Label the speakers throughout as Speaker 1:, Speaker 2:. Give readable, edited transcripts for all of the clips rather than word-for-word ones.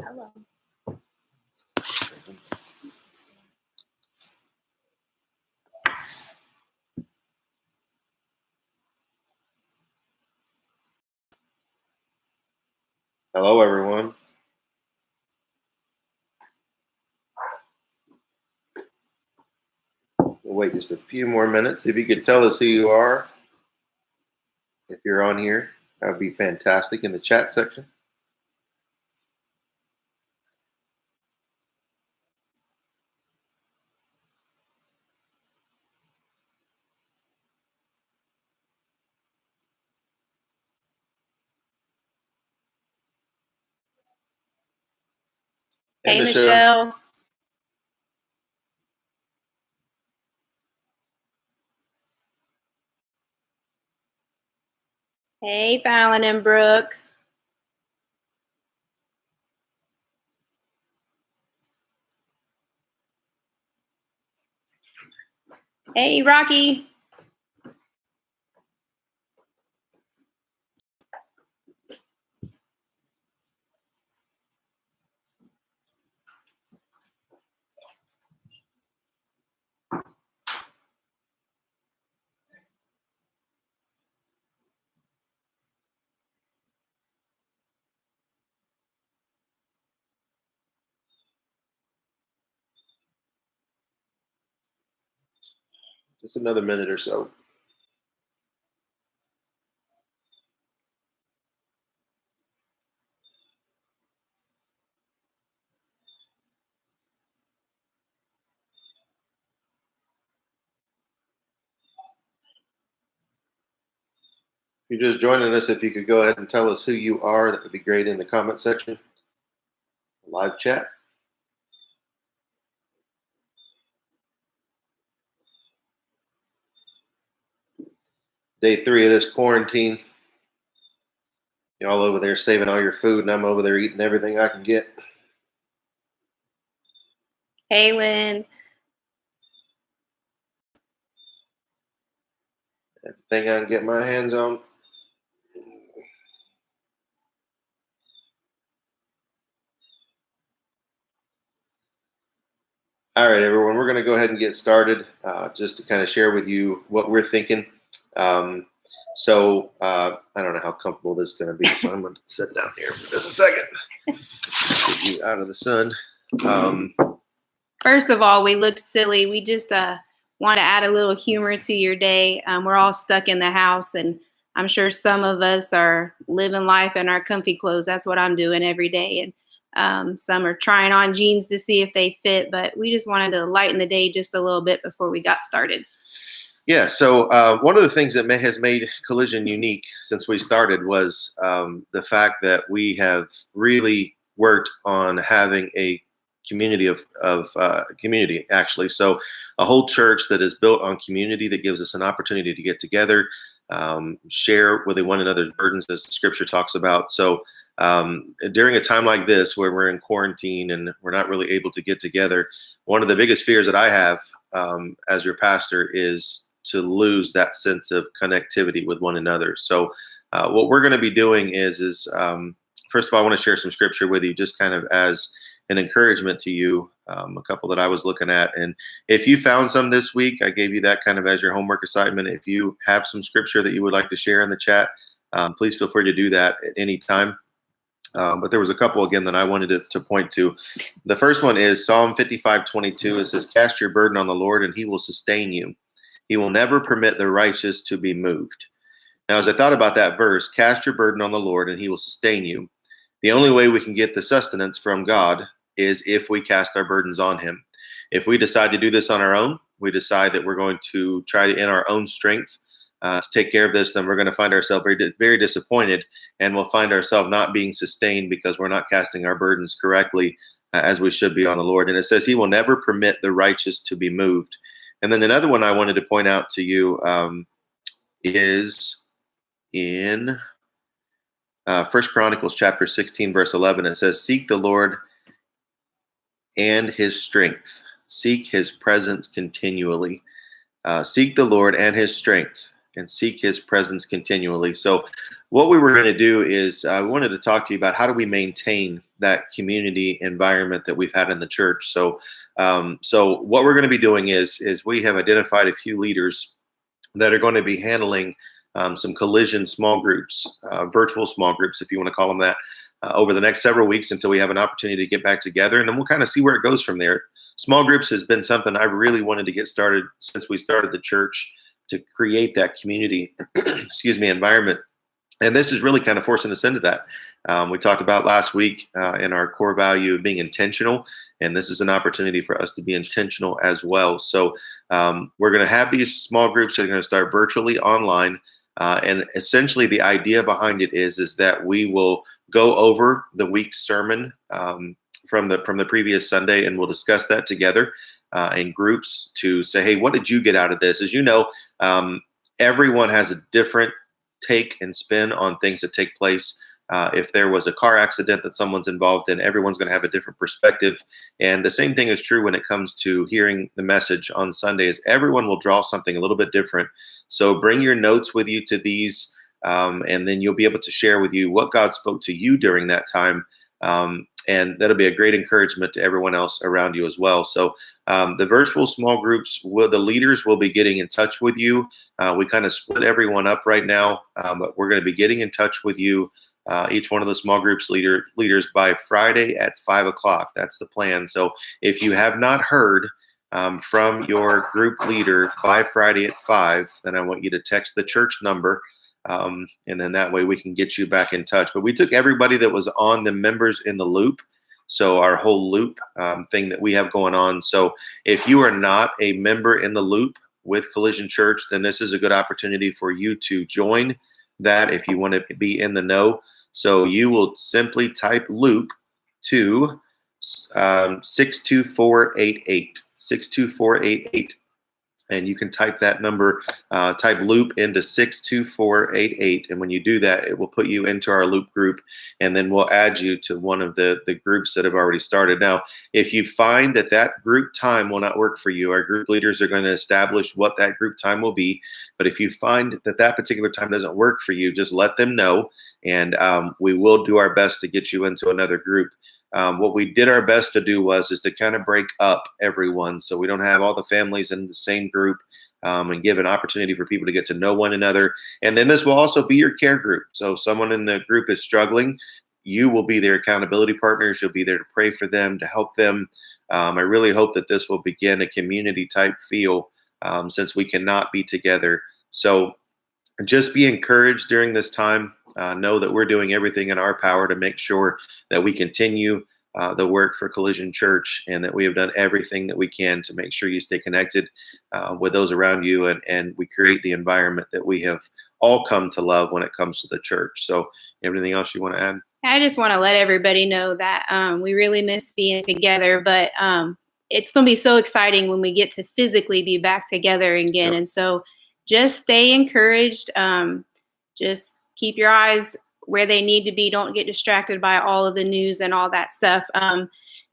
Speaker 1: Hello.
Speaker 2: Hello, everyone. We'll wait just a few more minutes. If you could tell us who you are, if you're on here, that would be fantastic in the chat section.
Speaker 1: Hey, Michelle. Hey, Fallon and Brooke. Hey, Rocky.
Speaker 2: Just another minute or so. If you're just joining us, if you could go ahead and tell us who you are, that would be great in the comment section. Live chat. Day 3 of this quarantine. You're all over there saving all your food, and I'm over there eating everything I can get.
Speaker 1: Hey, Lynn.
Speaker 2: Everything I can get my hands on. All right, everyone, we're going to go ahead and get started just to kind of share with you what we're thinking. I don't know how comfortable this is going to be, so I'm going to sit down here for just a second. Get you out of the sun.
Speaker 1: First of all, we looked silly. We just want to add a little humor to your day. We're all stuck in the house, and I'm sure some of us are living life in our comfy clothes. That's what I'm doing every day. And some are trying on jeans to see if they fit, but we just wanted to lighten the day just a little bit before we got started.
Speaker 2: Yeah, so one of the things that has made Collision unique since we started was the fact that we have really worked on having a community of community, actually. So a whole church that is built on community that gives us an opportunity to get together, share with one another's burdens, as the scripture talks about. So during a time like this where we're in quarantine and we're not really able to get together, one of the biggest fears that I have as your pastor is to lose that sense of connectivity with one another. So what we're going to be doing is first of all, I want to share some scripture with you just kind of as an encouragement to you, a couple that I was looking at. And if you found some this week, I gave you that kind of as your homework assignment. If you have some scripture that you would like to share in the chat, please feel free to do that at any time. But there was a couple, again, that I wanted to point to. The first one is Psalm 55:22. It says, "Cast your burden on the Lord, and he will sustain you. He will never permit the righteous to be moved." Now, as I thought about that verse, cast your burden on the Lord, and he will sustain you. The only way we can get the sustenance from God is if we cast our burdens on him. If we decide to do this on our own, we decide that we're going to try to, in our own strength, to take care of this, then we're going to find ourselves very, very disappointed, and we'll find ourselves not being sustained because we're not casting our burdens correctly as we should be on the Lord. And it says he will never permit the righteous to be moved. And then another one I wanted to point out to you is in 1 Chronicles chapter 16, verse 11. It says, "Seek the Lord and his strength. Seek his presence continually." Seek the Lord and his strength, and seek his presence continually. So what we were going to do is I wanted to talk to you about how do we maintain that community environment that we've had in the church. So what we're going to be doing is we have identified a few leaders that are going to be handling some collision small groups, virtual small groups, if you want to call them that, over the next several weeks until we have an opportunity to get back together, and then we'll kind of see where it goes from there. Small groups has been something I really wanted to get started since we started the church, to create that community, environment. And this is really kind of forcing us into that. We talked about last week in our core value of being intentional, and this is an opportunity for us to be intentional as well. So we're going to have these small groups that are going to start virtually online, and essentially the idea behind it is that we will go over the week's sermon from the previous Sunday, and we'll discuss that together in groups to say, hey, what did you get out of this? As you know, everyone has a different take and spin on things that take place. If there was a car accident that someone's involved in, everyone's going to have a different perspective. And the same thing is true when it comes to hearing the message on Sundays. Everyone will draw something a little bit different. So bring your notes with you to these, and then you'll be able to share with you what God spoke to you during that time. And that'll be a great encouragement to everyone else around you as well. So the virtual small groups, the leaders will be getting in touch with you. We kind of split everyone up right now, but we're going to be getting in touch with you, each one of the small groups leaders by Friday at 5 o'clock. That's the plan. So if you have not heard from your group leader by Friday at 5, then I want you to text the church number. And then that way we can get you back in touch. But we took everybody that was on the members in the loop. So our whole loop thing that we have going on. So if you are not a member in the loop with Collision Church, then this is a good opportunity for you to join that if you want to be in the know. So you will simply type loop to 62488, 62488. And you can type that number, type loop into 62488. And when you do that, it will put you into our loop group. And then we'll add you to one of the groups that have already started. Now, if you find that group time will not work for you, our group leaders are going to establish what that group time will be. But if you find that particular time doesn't work for you, just let them know. And we will do our best to get you into another group. What we did our best to do is to kind of break up everyone, so we don't have all the families in the same group, and give an opportunity for people to get to know one another. And then this will also be your care group. So if someone in the group is struggling, you will be their accountability partners. You'll be there to pray for them, to help them. I really hope that this will begin a community type feel, since we cannot be together. So just be encouraged during this time. Know that we're doing everything in our power to make sure that we continue the work for Collision Church, and that we have done everything that we can to make sure you stay connected with those around you, and we create the environment that we have all come to love when it comes to the church. So everything else you want to add?
Speaker 1: I just want to let everybody know that we really miss being together, but it's going to be so exciting when we get to physically be back together again. Yep. And so just stay encouraged. Just keep your eyes where they need to be. Don't get distracted by all of the news and all that stuff.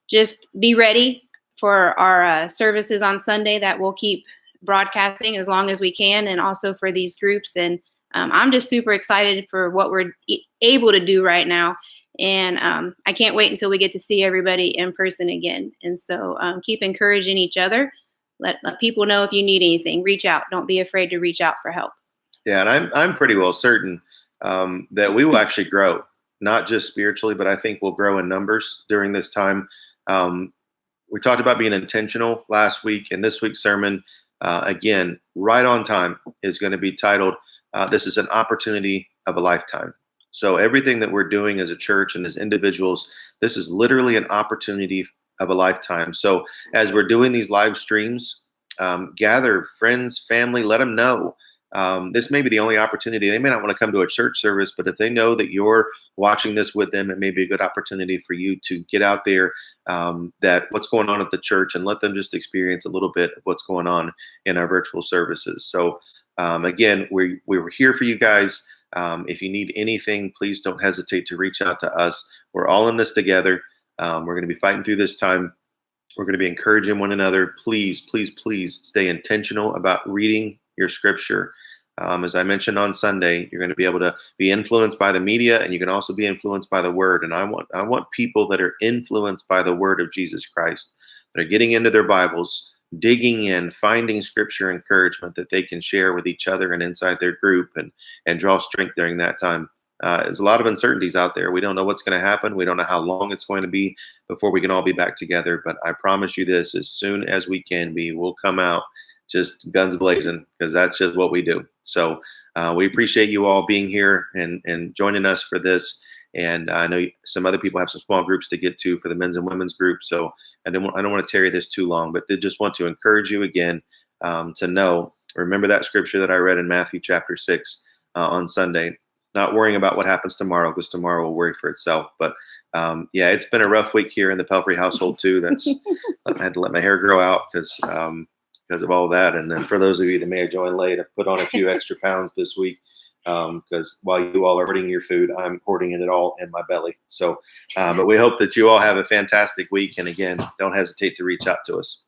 Speaker 1: Just be ready for our services on Sunday that we'll keep broadcasting as long as we can, and also for these groups. And I'm just super excited for what we're able to do right now. And I can't wait until we get to see everybody in person again. And so keep encouraging each other. Let people know if you need anything. Reach out. Don't be afraid to reach out for help.
Speaker 2: Yeah, and I'm pretty well certain that we will actually grow, not just spiritually, but I think we'll grow in numbers during this time. We talked about being intentional last week, and this week's sermon, again, right on time, is going to be titled, This is an Opportunity of a Lifetime. So everything that we're doing as a church and as individuals, this is literally an opportunity of a lifetime. So as we're doing these live streams, gather friends, family, let them know. This may be the only opportunity. They may not want to come to a church service, but if they know that you're watching this with them, it may be a good opportunity for you to get out there, that what's going on at the church, and let them just experience a little bit of what's going on in our virtual services. So again, we were here for you guys. If you need anything, please don't hesitate to reach out to us. We're all in this together. We're going to be fighting through this time. We're going to be encouraging one another. Please, please, please stay intentional about reading your scripture. As I mentioned on Sunday, you're going to be able to be influenced by the media, and you can also be influenced by the Word. And I want people that are influenced by the Word of Jesus Christ, that are getting into their Bibles, digging in, finding Scripture encouragement that they can share with each other and inside their group, and draw strength during that time. There's a lot of uncertainties out there. We don't know what's going to happen. We don't know how long it's going to be before we can all be back together. But I promise you this: as soon as we can be, we'll come out just guns blazing, because that's just what we do. So we appreciate you all being here and joining us for this. And I know some other people have some small groups to get to for the men's and women's group. So I don't want to tarry this too long, but I just want to encourage you again to remember that scripture that I read in Matthew chapter 6 on Sunday. Not worrying about what happens tomorrow, because tomorrow will worry for itself. But yeah, it's been a rough week here in the Pelfrey household too. I had to let my hair grow out because of all that. And then for those of you that may have joined late, I put on a few extra pounds this week because while you all are hoarding your food, I'm hoarding it all in my belly. So, but we hope that you all have a fantastic week. And again, don't hesitate to reach out to us.